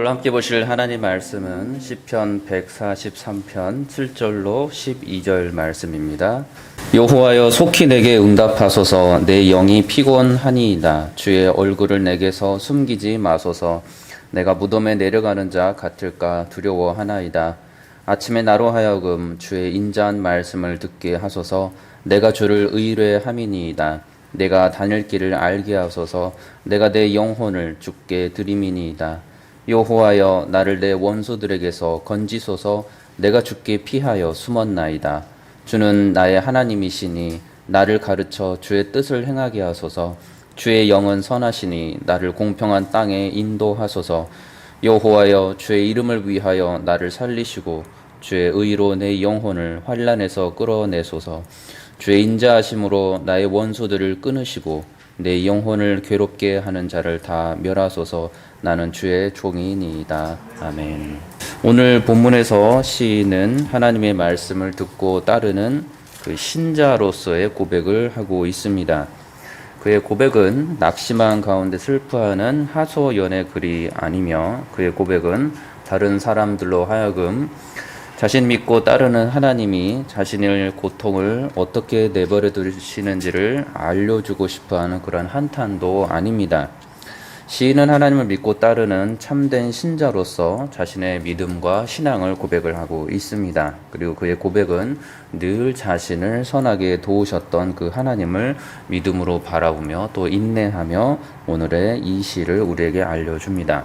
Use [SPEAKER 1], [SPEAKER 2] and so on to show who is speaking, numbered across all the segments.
[SPEAKER 1] 오늘 함께 보실 하나님 말씀은 시편 143편 7절로 12절 말씀입니다. 여호와여 속히 내게 응답하소서. 내 영이 피곤하니이다. 주의 얼굴을 내게서 숨기지 마소서. 내가 무덤에 내려가는 자 같을까 두려워하나이다. 아침에 나로 하여금 주의 인자한 말씀을 듣게 하소서. 내가 주를 의뢰함이니이다. 내가 다닐 길을 알게 하소서. 내가 내 영혼을 주께 드림이니이다. 여호와여 나를 내 원수들에게서 건지소서. 내가 주께 피하여 숨었나이다. 주는 나의 하나님이시니 나를 가르쳐 주의 뜻을 행하게 하소서. 주의 영은 선하시니 나를 공평한 땅에 인도하소서. 여호와여 주의 이름을 위하여 나를 살리시고 주의 의로 내 영혼을 환난에서 끌어내소서. 주의 인자하심으로 나의 원수들을 끊으시고 내 영혼을 괴롭게 하는 자를 다 멸하소서. 나는 주의 종이니이다. 아멘. 오늘 본문에서 시인은 하나님의 말씀을 듣고 따르는 그 신자로서의 고백을 하고 있습니다. 그의 고백은 낙심한 가운데 슬퍼하는 하소연의 글이 아니며 그의 고백은 다른 사람들로 하여금 자신 믿고 따르는 하나님이 자신의 고통을 어떻게 내버려 두시는지를 알려주고 싶어하는 그런 한탄도 아닙니다. 시인은 하나님을 믿고 따르는 참된 신자로서 자신의 믿음과 신앙을 고백을 하고 있습니다. 그리고 그의 고백은 늘 자신을 선하게 도우셨던 그 하나님을 믿음으로 바라보며 또 인내하며 오늘의 이 시를 우리에게 알려줍니다.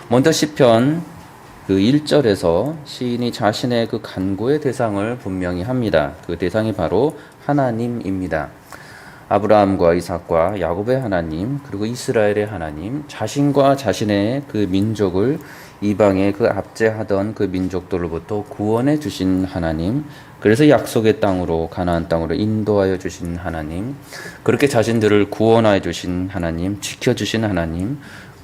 [SPEAKER 1] 먼저 시편 그 1절에서 시인이 자신의 그 간구의 대상을 분명히 합니다. 그 대상이 바로 하나님입니다. 아브라함과 이삭과 야곱의 하나님, 그리고 이스라엘의 하나님, 자신과 자신의 그 민족을 이방에 그 압제하던 그 민족들로부터 구원해 주신 하나님, 그래서 약속의 땅으로 가나안 땅으로 인도하여 주신 하나님, 그렇게 자신들을 구원하여 주신 하나님, 지켜 주신 하나님,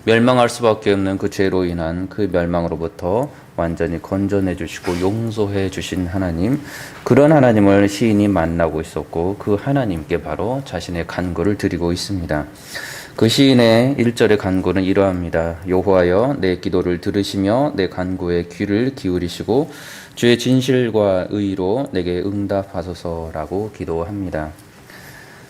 [SPEAKER 1] 멸망할 수밖에 없는 그 죄로 인한 그 멸망으로부터 완전히 건져내 주시고 용서해 주신 하나님, 그런 하나님을 시인이 만나고 있었고 그 하나님께 바로 자신의 간구를 드리고 있습니다. 그 시인의 1절의 간구는 이러합니다. 여호와여 내 기도를 들으시며 내 간구에 귀를 기울이시고 주의 진실과 의로 내게 응답하소서라고 기도합니다.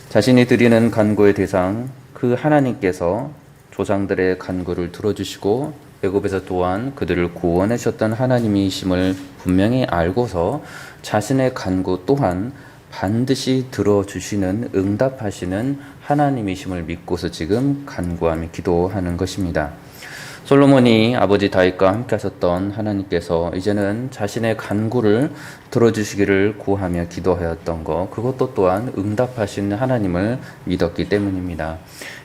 [SPEAKER 1] 자신이 드리는 간구의 대상 그 하나님께서 조상들의 간구를 들어주시고 애굽에서 또한 그들을 구원하셨던 하나님이심을 분명히 알고서 자신의 간구 또한 반드시 들어주시는 응답하시는 하나님이심을 믿고서 지금 간구하며 기도하는 것입니다. 솔로몬이 아버지 다윗과 함께 하셨던 하나님께서 이제는 자신의 간구를 들어주시기를 구하며 기도하였던 것, 그것도 또한 응답하시는 하나님을 믿었기 때문입니다.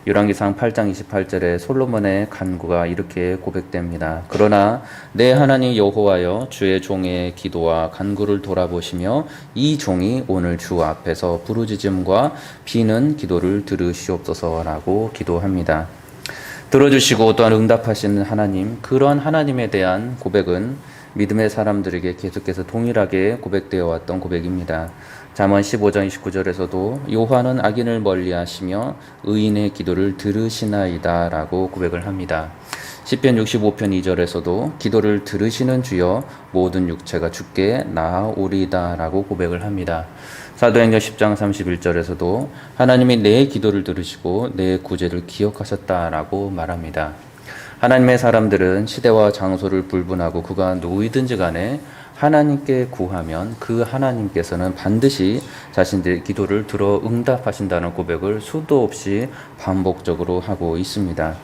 [SPEAKER 1] 열왕기상 8장 28절에 솔로몬의 간구가 이렇게 고백됩니다. 그러나 내 하나님 여호와여 주의 종의 기도와 간구를 돌아보시며 이 종이 오늘 주 앞에서 부르짖음과 비는 기도를 들으시옵소서라고 기도합니다. 들어주시고 또한 응답하시는 하나님, 그런 하나님에 대한 고백은 믿음의 사람들에게 계속해서 동일하게 고백되어 왔던 고백입니다. 잠언 15장 29절에서도 여호와는 악인을 멀리하시며 의인의 기도를 들으시나이다 라고 고백을 합니다. 시편 65편 2절에서도 기도를 들으시는 주여 모든 육체가 주께 나아오리다 라고 고백을 합니다. 사도행전 10장 31절에서도 하나님이 내 기도를 들으시고 내 구제를 기억하셨다라고 말합니다. 하나님의 사람들은 시대와 장소를 불분하고 그가 누구이든지 간에 하나님께 구하면 그 하나님께서는 반드시 자신들의 기도를 들어 응답하신다는 고백을 수도 없이 반복적으로 하고 있습니다.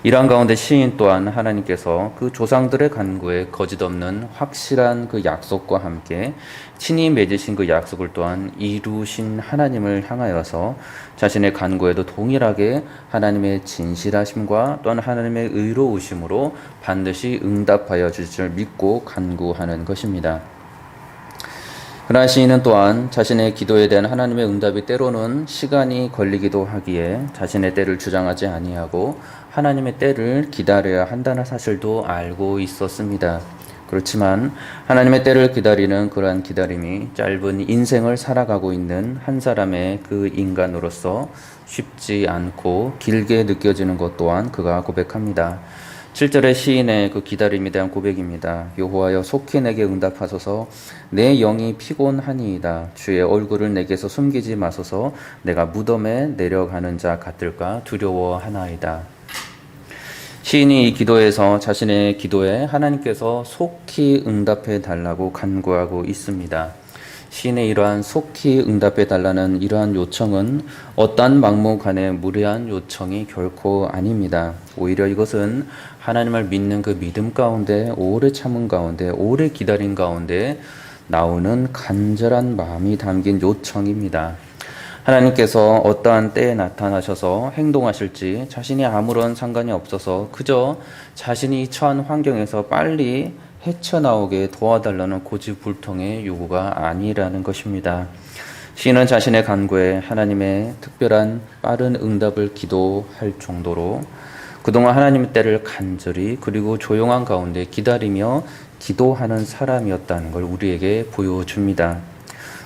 [SPEAKER 1] 이러한 가운데 시인 또한 하나님께서 그 조상들의 간구에 거짓없는 확실한 그 약속과 함께 친히 맺으신 그 약속을 또한 이루신 하나님을 향하여서 자신의 간구에도 동일하게 하나님의 진실하심과 또한 하나님의 의로우심으로 반드시 응답하여 주실 줄 믿고 간구하는 것입니다. 그러나 시인은 또한 자신의 기도에 대한 하나님의 응답이 때로는 시간이 걸리기도 하기에 자신의 때를 주장하지 아니하고 하나님의 때를 기다려야 한다는 사실도 알고 있었습니다. 그렇지만 하나님의 때를 기다리는 그러한 기다림이 짧은 인생을 살아가고 있는 한 사람의 그 인간으로서 쉽지 않고 길게 느껴지는 것 또한 그가 고백합니다. 7절의 시인의 그 기다림에 대한 고백입니다. 여호와여 속히 내게 응답하소서. 내 영이 피곤하니이다. 주의 얼굴을 내게서 숨기지 마소서. 내가 무덤에 내려가는 자 같을까 두려워하나이다. 시인이 이 기도에서 자신의 기도에 하나님께서 속히 응답해 달라고 간구하고 있습니다. 시인의 이러한 속히 응답해 달라는 이러한 요청은 어떠한 막무가내 무례한 요청이 결코 아닙니다. 오히려 이것은 하나님을 믿는 그 믿음 가운데, 오래 참은 가운데, 오래 기다린 가운데 나오는 간절한 마음이 담긴 요청입니다. 하나님께서 어떠한 때에 나타나셔서 행동하실지 자신이 아무런 상관이 없어서 그저 자신이 처한 환경에서 빨리 헤쳐나오게 도와달라는 고집불통의 요구가 아니라는 것입니다. 시인은 자신의 간구에 하나님의 특별한 빠른 응답을 기도할 정도로 그동안 하나님의 때를 간절히 그리고 조용한 가운데 기다리며 기도하는 사람이었다는 걸 우리에게 보여줍니다.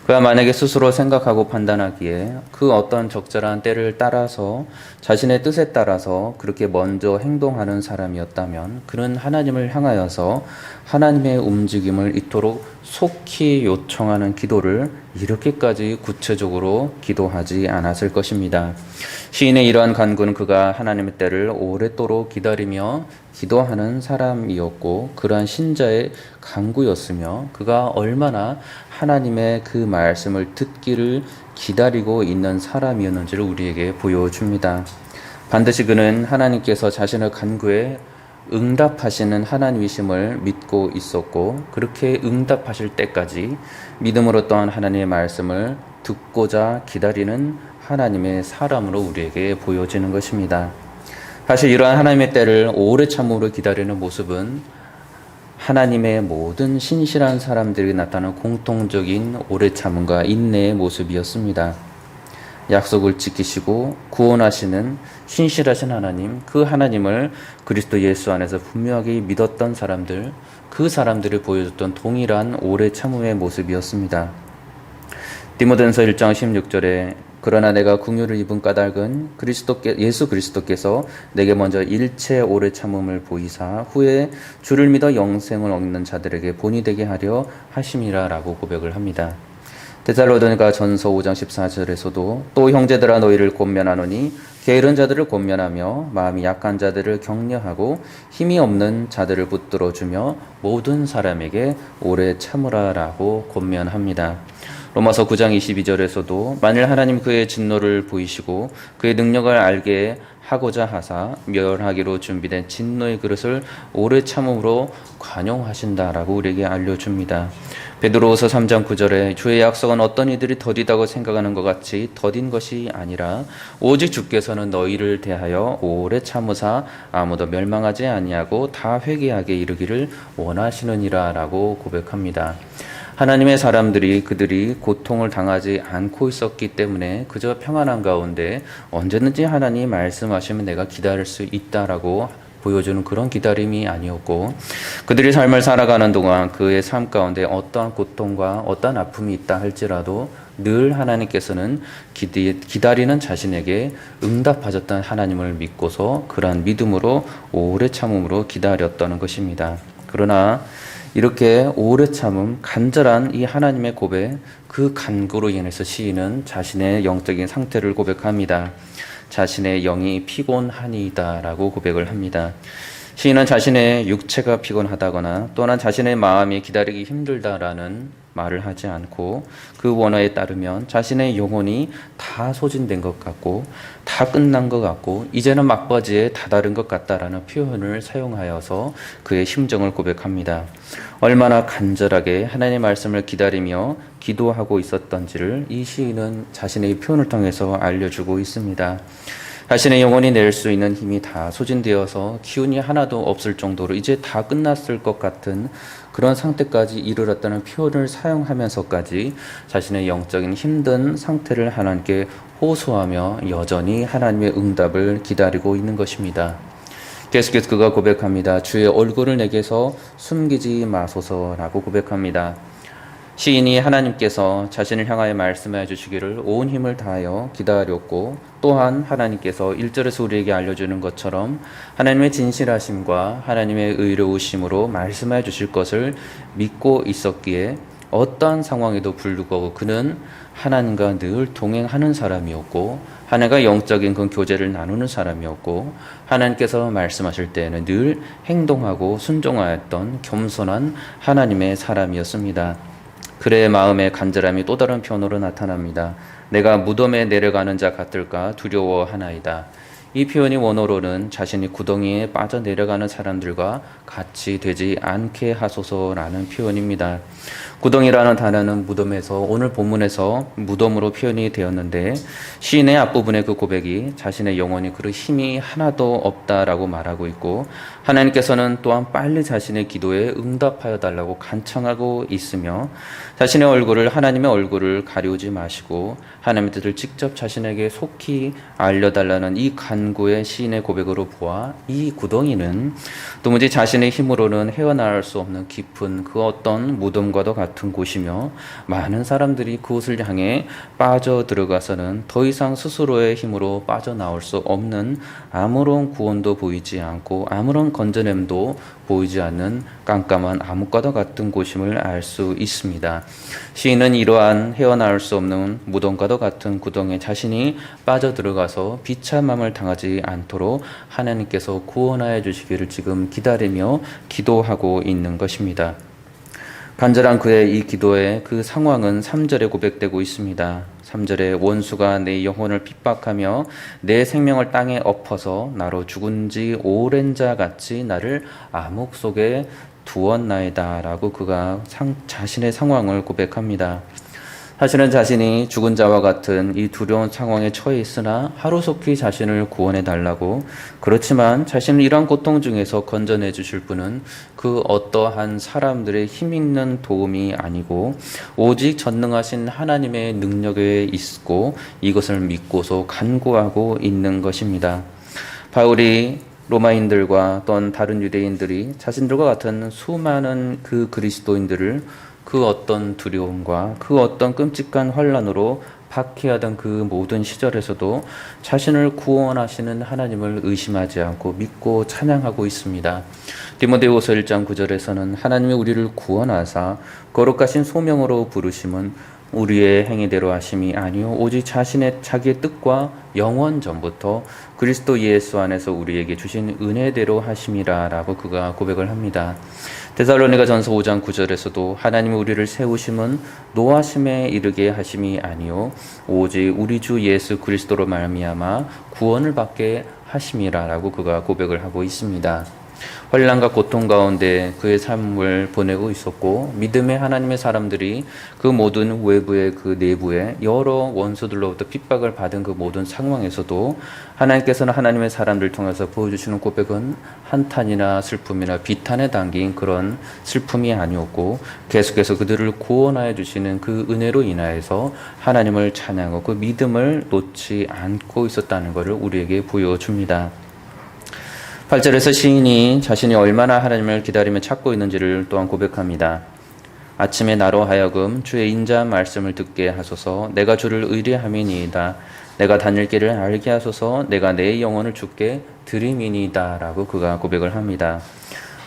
[SPEAKER 1] 그가 만약에 스스로 생각하고 판단하기에 그 어떤 적절한 때를 따라서 자신의 뜻에 따라서 그렇게 먼저 행동하는 사람이었다면 그는 하나님을 향하여서 하나님의 움직임을 이토록 속히 요청하는 기도를 이렇게까지 구체적으로 기도하지 않았을 것입니다. 시인의 이러한 간구는 그가 하나님의 때를 오랫도록 기다리며 기도하는 사람이었고 그러한 신자의 간구였으며 그가 얼마나 하나님의 그 말씀을 듣기를 기다리고 있는 사람이었는지를 우리에게 보여줍니다. 반드시 그는 하나님께서 자신의 간구에 응답하시는 하나님이심을 믿고 있었고 그렇게 응답하실 때까지 믿음으로 또한 하나님의 말씀을 듣고자 기다리는 하나님의 사람으로 우리에게 보여지는 것입니다. 사실 이러한 하나님의 때를 오래 참음으로 기다리는 모습은 하나님의 모든 신실한 사람들이 나타나는 공통적인 오래 참음과 인내의 모습이었습니다. 약속을 지키시고 구원하시는 신실하신 하나님, 그 하나님을 그리스도 예수 안에서 분명하게 믿었던 사람들, 그 사람들이 보여줬던 동일한 오래 참음의 모습이었습니다. 디모데전서 1장 16절에 그러나 내가 긍휼을 입은 까닭은 예수 그리스도께서 내게 먼저 일체 오래 참음을 보이사 후에 주를 믿어 영생을 얻는 자들에게 본이 되게 하려 하심이라라고 고백을 합니다. 데살로니가 전서 5장 14절에서도 또 형제들아 너희를 권면하노니 게으른 자들을 권면하며 마음이 약한 자들을 격려하고 힘이 없는 자들을 붙들어 주며 모든 사람에게 오래 참으라라고 권면합니다. 로마서 9장 22절에서도 만일 하나님 그의 진노를 보이시고 그의 능력을 알게 하고자 하사 멸하기로 준비된 진노의 그릇을 오래 참음으로 관용하신다라고 우리에게 알려줍니다. 베드로후서 3장 9절에 주의 약속은 어떤 이들이 더디다고 생각하는 것 같이 더딘 것이 아니라 오직 주께서는 너희를 대하여 오래 참으사 아무도 멸망하지 아니하고 다 회개하게 이르기를 원하시느니라라고 고백합니다. 하나님의 사람들이 그들이 고통을 당하지 않고 있었기 때문에 그저 평안한 가운데 언제든지 하나님이 말씀하시면 내가 기다릴 수 있다라고 보여주는 그런 기다림이 아니었고 그들이 삶을 살아가는 동안 그의 삶 가운데 어떠한 고통과 어떠한 아픔이 있다 할지라도 늘 하나님께서는 기다리는 자신에게 응답하셨던 하나님을 믿고서 그러한 믿음으로 오래 참음으로 기다렸다는 것입니다. 그러나 이렇게 오래 참음, 간절한 이 하나님의 고백, 그 간구로 인해서 시인은 자신의 영적인 상태를 고백합니다. 자신의 영이 피곤하니이다 라고 고백을 합니다. 시인은 자신의 육체가 피곤하다거나 또는 자신의 마음이 기다리기 힘들다라는 말을 하지 않고 그 원어에 따르면 자신의 영혼이 다 소진된 것 같고 다 끝난 것 같고 이제는 막바지에 다다른 것 같다라는 표현을 사용하여서 그의 심정을 고백합니다. 얼마나 간절하게 하나님의 말씀을 기다리며 기도하고 있었던지를 이 시인은 자신의 표현을 통해서 알려주고 있습니다. 자신의 영혼이 낼 수 있는 힘이 다 소진되어서 기운이 하나도 없을 정도로 이제 다 끝났을 것 같은 그런 상태까지 이르렀다는 표현을 사용하면서까지 자신의 영적인 힘든 상태를 하나님께 호소하며 여전히 하나님의 응답을 기다리고 있는 것입니다. 계속해서 그가 고백합니다. 주의 얼굴을 내게서 숨기지 마소서라고 고백합니다. 시인이 하나님께서 자신을 향하여 말씀해 주시기를 온 힘을 다하여 기다렸고, 또한 하나님께서 1절에서 우리에게 알려주는 것처럼 하나님의 진실하심과 하나님의 의로우심으로 말씀해 주실 것을 믿고 있었기에 어떠한 상황에도 불구하고 그는 하나님과 늘 동행하는 사람이었고, 하나님과 영적인 그 교제를 나누는 사람이었고, 하나님께서 말씀하실 때에는 늘 행동하고 순종하였던 겸손한 하나님의 사람이었습니다. 그의 마음의 간절함이 또 다른 표현으로 나타납니다. 내가 무덤에 내려가는 자 같을까 두려워하나이다. 이 표현이 원어로는 자신이 구덩이에 빠져 내려가는 사람들과 같이 되지 않게 하소서라는 표현입니다. 구덩이라는 단어는 무덤에서, 오늘 본문에서 무덤으로 표현이 되었는데, 시인의 앞부분의 그 고백이 자신의 영혼이 그리 힘이 하나도 없다라고 말하고 있고, 하나님께서는 또한 빨리 자신의 기도에 응답하여 달라고 간청하고 있으며, 자신의 얼굴을, 하나님의 얼굴을 가리우지 마시고 하나님의 뜻을 직접 자신에게 속히 알려달라는 이 간구의 시인의 고백으로 보아 이 구덩이는 도무지 자신의 힘으로는 헤어나올 수 없는 깊은 그 어떤 무덤과도 같은 곳이며, 많은 사람들이 그곳을 향해 빠져 들어가서는 더 이상 스스로의 힘으로 빠져나올 수 없는, 아무런 구원도 보이지 않고 아무런 건져냄도 보이지 않는 깜깜한 암흑과도 같은 곳임을 알 수 있습니다. 시인은 이러한 헤어나올 수 없는 무덤과도 같은 구덩이에 자신이 빠져들어가서 비참함을 당하지 않도록 하나님께서 구원하여 주시기를 지금 기다리며 기도하고 있는 것입니다. 간절한 그의 이 기도의 그 상황은 3절에 고백되고 있습니다. 3절에 원수가 내 영혼을 핍박하며 내 생명을 땅에 엎어서 나로 죽은 지 오랜 자 같이 나를 암흑 속에 두었나이다 라고 그가 자신의 상황을 고백합니다. 사실은 자신이 죽은 자와 같은 이 두려운 상황에 처해 있으나 하루속히 자신을 구원해 달라고, 그렇지만 자신을 이러한 고통 중에서 건져내 주실 분은 그 어떠한 사람들의 힘 있는 도움이 아니고 오직 전능하신 하나님의 능력에 있고, 이것을 믿고서 간구하고 있는 것입니다. 바울이 로마인들과 또는 다른 유대인들이 자신들과 같은 수많은 그 그리스도인들을 그 어떤 두려움과 그 어떤 끔찍한 환난으로 박해하던 그 모든 시절에서도 자신을 구원하시는 하나님을 의심하지 않고 믿고 찬양하고 있습니다. 디모데후서 1장 9절에서는 하나님이 우리를 구원하사 거룩하신 소명으로 부르심은 우리의 행위대로 하심이 아니요 오직 자기의 뜻과 영원 전부터 그리스도 예수 안에서 우리에게 주신 은혜대로 하심이라 라고 그가 고백을 합니다. 데살로니가전서 5장 9절에서도 하나님이 우리를 세우심은 노하심에 이르게 하심이 아니요 오직 우리 주 예수 그리스도로 말미암아 구원을 받게 하심이라 라고 그가 고백을 하고 있습니다. 환난과 고통 가운데 그의 삶을 보내고 있었고, 믿음의 하나님의 사람들이 그 모든 외부의 그 내부에 여러 원수들로부터 핍박을 받은 그 모든 상황에서도 하나님께서는 하나님의 사람들을 통해서 보여주시는 고백은 한탄이나 슬픔이나 비탄에 담긴 그런 슬픔이 아니었고, 계속해서 그들을 구원하여 주시는 그 은혜로 인하여서 하나님을 찬양하고 그 믿음을 놓지 않고 있었다는 것을 우리에게 보여줍니다. 8절에서 시인이 자신이 얼마나 하나님을 기다리며 찾고 있는지를 또한 고백합니다. 아침에 나로 하여금 주의 인자한 말씀을 듣게 하소서. 내가 주를 의뢰함이니이다. 내가 다닐 길을 알게 하소서. 내가 내 영혼을 주께 드림이니이다 라고 그가 고백을 합니다.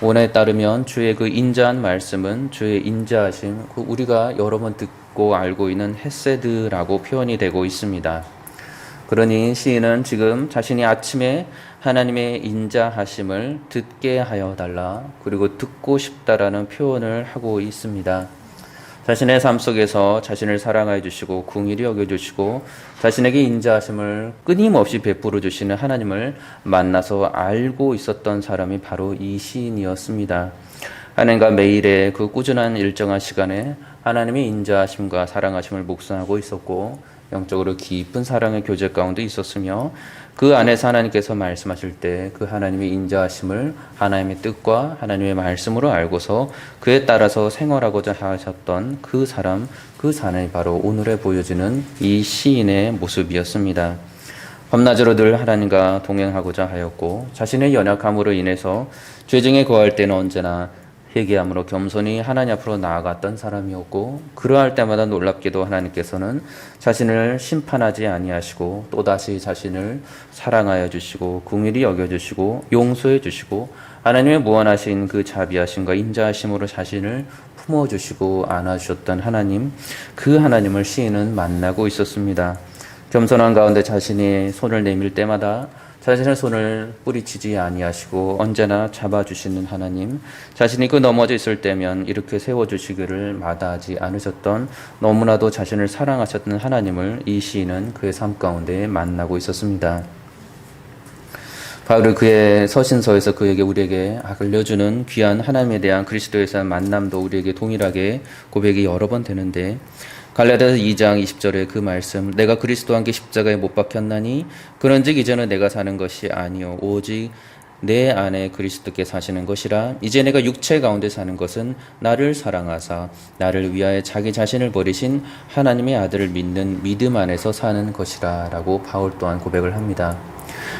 [SPEAKER 1] 원어에 따르면 주의 그 인자한 말씀은 주의 인자하심, 우리가 여러 번 듣고 알고 있는 헤세드라고 표현이 되고 있습니다. 그러니 시인은 지금 자신이 아침에 하나님의 인자하심을 듣게 하여 달라, 그리고 듣고 싶다라는 표현을 하고 있습니다. 자신의 삶 속에서 자신을 사랑하여 주시고 긍휼히 여겨 주시고 자신에게 인자하심을 끊임없이 베풀어 주시는 하나님을 만나서 알고 있었던 사람이 바로 이 시인이었습니다. 하나님과 매일의 그 꾸준한 일정한 시간에 하나님의 인자하심과 사랑하심을 묵상하고 있었고, 영적으로 깊은 사랑의 교제 가운데 있었으며, 그 안에서 하나님께서 말씀하실 때 그 하나님의 인자하심을 하나님의 뜻과 하나님의 말씀으로 알고서 그에 따라서 생활하고자 하셨던 그 사람이 바로 오늘에 보여지는 이 시인의 모습이었습니다. 밤낮으로 늘 하나님과 동행하고자 하였고, 자신의 연약함으로 인해서 죄중에 거할 때는 언제나 회개함으로 겸손히 하나님 앞으로 나아갔던 사람이었고, 그러할 때마다 놀랍게도 하나님께서는 자신을 심판하지 아니하시고 또다시 자신을 사랑하여 주시고 긍휼히 여겨 주시고 용서해 주시고 하나님의 무한하신 그 자비하심과 인자하심으로 자신을 품어주시고 안아주셨던 하나님, 그 하나님을 시인은 만나고 있었습니다. 겸손한 가운데 자신이 손을 내밀 때마다 자신의 손을 뿌리치지 아니하시고 언제나 잡아주시는 하나님, 자신이 그 넘어져 있을 때면 이렇게 세워주시기를 마다하지 않으셨던, 너무나도 자신을 사랑하셨던 하나님을 이 시인은 그의 삶 가운데 만나고 있었습니다. 바울은 그의 서신서에서 그에게 우리에게 알려주는 귀한 하나님에 대한 그리스도에서 만남도 우리에게 동일하게 고백이 여러 번 되는데, 갈라디아서 2장 20절의 그 말씀, 내가 그리스도와 함께 십자가에 못 박혔나니 그런즉 이제는 내가 사는 것이 아니요 오직 내 안에 그리스도께 사시는 것이라. 이제 내가 육체 가운데 사는 것은 나를 사랑하사 나를 위하여 자기 자신을 버리신 하나님의 아들을 믿는 믿음 안에서 사는 것이라 라고 바울 또한 고백을 합니다.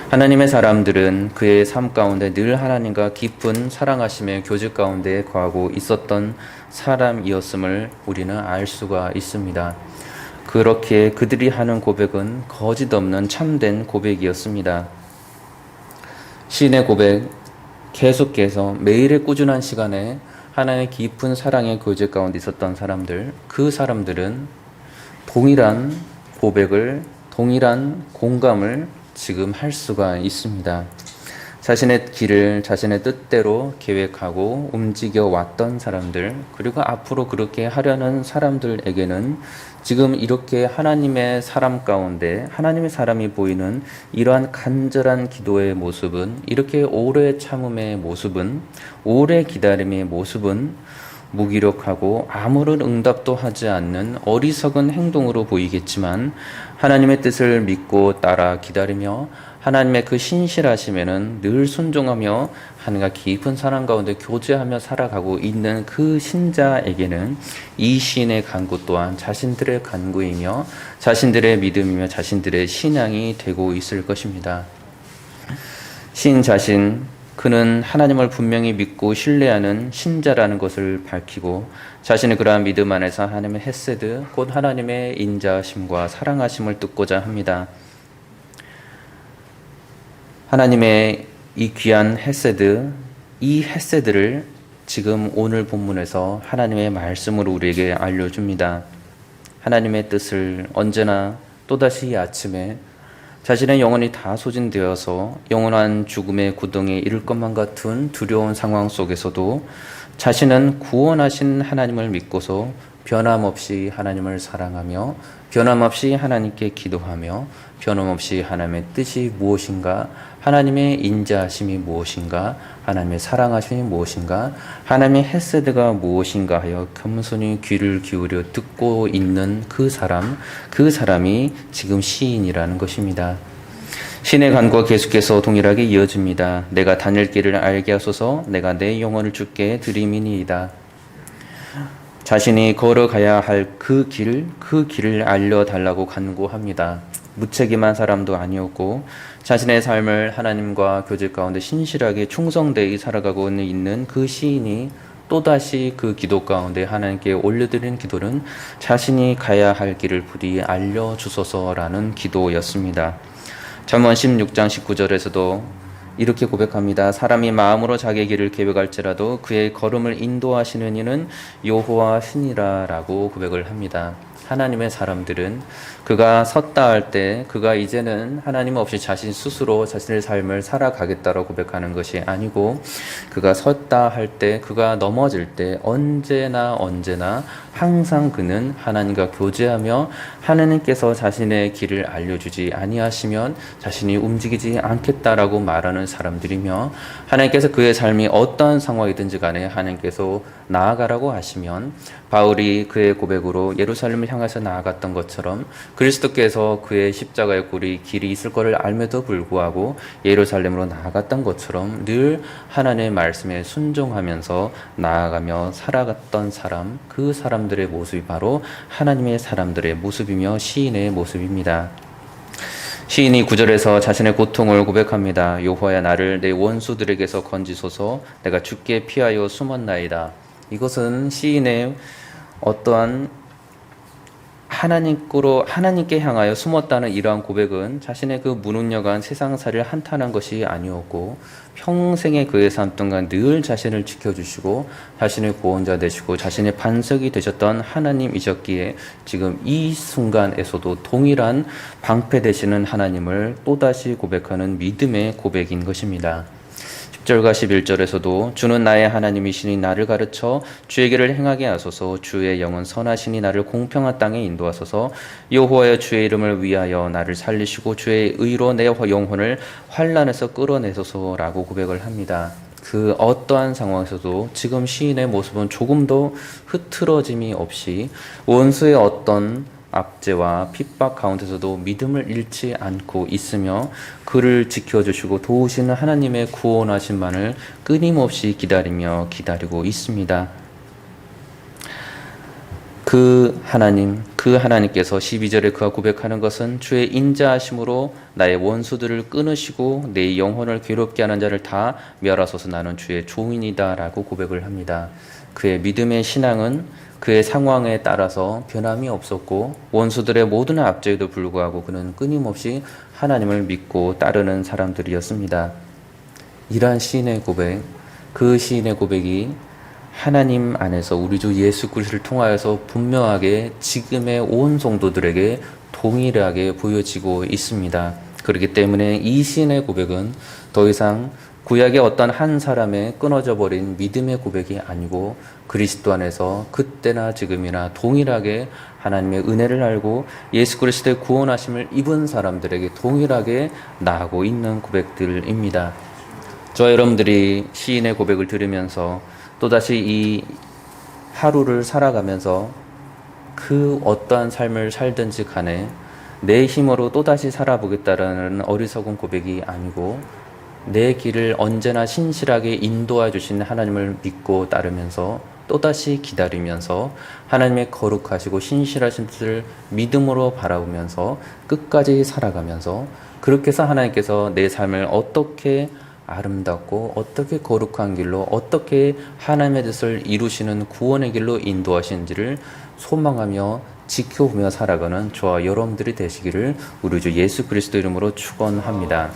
[SPEAKER 1] 하나님의 사람들은 그의 삶 가운데 늘 하나님과 깊은 사랑하심의 교제 가운데 거하고 있었던 사람이었음을 우리는 알 수가 있습니다. 그렇게 그들이 하는 고백은 거짓 없는 참된 고백이었습니다. 시인의 고백, 계속해서 매일의 꾸준한 시간에 하나님의 깊은 사랑의 교제 가운데 있었던 사람들, 그 사람들은 동일한 고백을, 동일한 공감을 지금 할 수가 있습니다. 자신의 길을 자신의 뜻대로 계획하고 움직여 왔던 사람들, 그리고 앞으로 그렇게 하려는 사람들에게는 지금 이렇게 하나님의 사람 가운데 하나님의 사람이 보이는 이러한 간절한 기도의 모습은, 이렇게 오래 참음의 모습은, 오래 기다림의 모습은 무기력하고 아무런 응답도 하지 않는 어리석은 행동으로 보이겠지만, 하나님의 뜻을 믿고 따라 기다리며 하나님의 그 신실하심에는 늘 순종하며 하나님과 깊은 사랑 가운데 교제하며 살아가고 있는 그 신자에게는 이 시인의 간구 또한 자신들의 간구이며 자신들의 믿음이며 자신들의 신앙이 되고 있을 것입니다. 시인 자신, 그는 하나님을 분명히 믿고 신뢰하는 신자라는 것을 밝히고 자신의 그러한 믿음 안에서 하나님의 헤세드, 곧 하나님의 인자하심과 사랑하심을 듣고자 합니다. 하나님의 이 귀한 헤세드, 이 헤세드를 지금 오늘 본문에서 하나님의 말씀으로 우리에게 알려줍니다. 하나님의 뜻을 언제나 또다시 이 아침에 자신의 영혼이 다 소진되어서 영원한 죽음의 구덩이에 이를 것만 같은 두려운 상황 속에서도 자신은 구원하신 하나님을 믿고서 변함없이 하나님을 사랑하며 변함없이 하나님께 기도하며 변함없이 하나님의 뜻이 무엇인가, 하나님의 인자하심이 무엇인가, 하나님의 사랑하심이 무엇인가, 하나님의 헤세드가 무엇인가 하여 겸손히 귀를 기울여 듣고 있는 그 사람이 지금 시인이라는 것입니다. 시인의 간구가 계속해서 동일하게 이어집니다. 내가 다닐 길을 알게 하소서, 내가 내 영혼을 주께 드림이니이다. 자신이 걸어가야 할 그 길을 알려달라고 간구합니다. 무책임한 사람도 아니었고 자신의 삶을 하나님과 교제 가운데 신실하게 충성되이 살아가고 있는 그 시인이 또다시 그 기도 가운데 하나님께 올려드린 기도는 자신이 가야 할 길을 부디 알려주소서라는 기도였습니다. 잠언 16장 19절에서도 이렇게 고백합니다. 사람이 마음으로 자기의 길을 계획할지라도 그의 걸음을 인도하시는 이는 여호와 신이라 라고 고백을 합니다. 하나님의 사람들은 그가 섰다 할 때 그가 이제는 하나님 없이 자신 스스로 자신의 삶을 살아가겠다고 고백하는 것이 아니고, 그가 섰다 할 때, 그가 넘어질 때 언제나 항상 그는 하나님과 교제하며 하나님께서 자신의 길을 알려주지 아니하시면 자신이 움직이지 않겠다라고 말하는 사람들이며, 하나님께서 그의 삶이 어떠한 상황이든지 간에 하나님께서 나아가라고 하시면 바울이 그의 고백으로 예루살렘을 향해서 나아갔던 것처럼 그리스도께서 그의 십자가의 길이 있을 것을 알면도 불구하고 예루살렘으로 나아갔던 것처럼 늘 하나님의 말씀에 순종하면서 나아가며 살아갔던 사람, 그 사람들의 모습이 바로 하나님의 사람들의 모습이며 시인의 모습입니다. 시인이 9절에서 자신의 고통을 고백합니다. 여호와야 나를 내 원수들에게서 건지소서. 내가 주께 피하여 숨었나이다. 이것은 시인의 어떠한 하나님께 향하여 숨었다는 이러한 고백은 자신의 그 무능력한 세상살이를 한탄한 것이 아니었고, 평생의 그의 삶 동안 늘 자신을 지켜주시고 자신의 구원자 되시고 자신의 반석이 되셨던 하나님이셨기에 지금 이 순간에서도 동일한 방패 되시는 하나님을 또다시 고백하는 믿음의 고백인 것입니다. 10절과 11절에서도 주는 나의 하나님이시니 나를 가르쳐 주의 길을 행하게 하소서. 주의 영은 선하시니 나를 공평한 땅에 인도하소서. 여호와여 주의 이름을 위하여 나를 살리시고 주의 의로 내 영혼을 환난에서 끌어내소서라고 고백을 합니다. 그 어떠한 상황에서도 지금 시인의 모습은 조금도 흐트러짐이 없이 원수의 어떤 압제와 핍박 가운데서도 믿음을 잃지 않고 있으며 그를 지켜주시고 도우시는 하나님의 구원하심만을 끊임없이 기다리고 있습니다. 그 하나님께서 12절에 그가 고백하는 것은 주의 인자하심으로 나의 원수들을 끊으시고 내 영혼을 괴롭게 하는 자를 다 멸하소서. 나는 주의 종이니이다 라고 고백을 합니다. 그의 믿음의 신앙은 그의 상황에 따라서 변함이 없었고 원수들의 모든 압제에도 불구하고 그는 끊임없이 하나님을 믿고 따르는 사람들이었습니다. 이러한 시인의 고백, 그 시인의 고백이 하나님 안에서 우리 주 예수 그리스도를 통하여서 분명하게 지금의 온 성도들에게 동일하게 보여지고 있습니다. 그렇기 때문에 이 시인의 고백은 더 이상 구약의 어떤 한 사람의 끊어져 버린 믿음의 고백이 아니고 그리스도 안에서 그때나 지금이나 동일하게 하나님의 은혜를 알고 예수 그리스도의 구원하심을 입은 사람들에게 동일하게 나아가고 있는 고백들입니다. 저와 여러분들이 시인의 고백을 들으면서 또다시 이 하루를 살아가면서 그 어떠한 삶을 살든지 간에 내 힘으로 또다시 살아보겠다라는 어리석은 고백이 아니고 내 길을 언제나 신실하게 인도해 주시는 하나님을 믿고 따르면서 또다시 기다리면서 하나님의 거룩하시고 신실하신 뜻을 믿음으로 바라보면서 끝까지 살아가면서 그렇게 해서 하나님께서 내 삶을 어떻게 아름답고 어떻게 거룩한 길로 어떻게 하나님의 뜻을 이루시는 구원의 길로 인도하시는지를 소망하며 지켜보며 살아가는 저와 여러분들이 되시기를 우리 주 예수 그리스도 이름으로 축원합니다.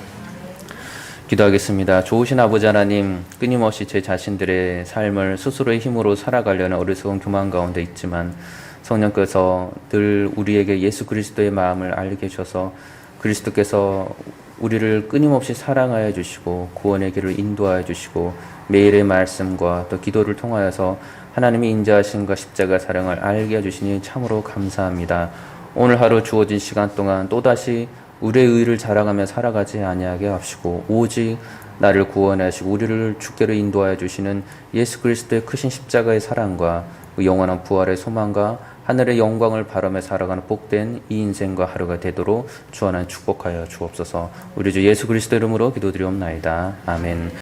[SPEAKER 1] 기도하겠습니다. 좋으신 아버지 하나님, 끊임없이 제 자신들의 삶을 스스로의 힘으로 살아가려는 어리석은 교만 가운데 있지만 성령께서 늘 우리에게 예수 그리스도의 마음을 알게 해주셔서 그리스도께서 우리를 끊임없이 사랑하여 주시고 구원의 길을 인도하여 주시고 매일의 말씀과 또 기도를 통하여서 하나님의 인자하심과 십자가 사랑을 알게 해주시니 참으로 감사합니다. 오늘 하루 주어진 시간 동안 또다시 우리의 의를 자랑하며 살아가지 아니하게 하시고 오직 나를 구원하시고 우리를 주께로 인도하여 주시는 예수 그리스도의 크신 십자가의 사랑과 영원한 부활의 소망과 하늘의 영광을 바라며 살아가는 복된 이 인생과 하루가 되도록 주 하나님 축복하여 주옵소서. 우리 주 예수 그리스도 이름으로 기도드리옵나이다. 아멘.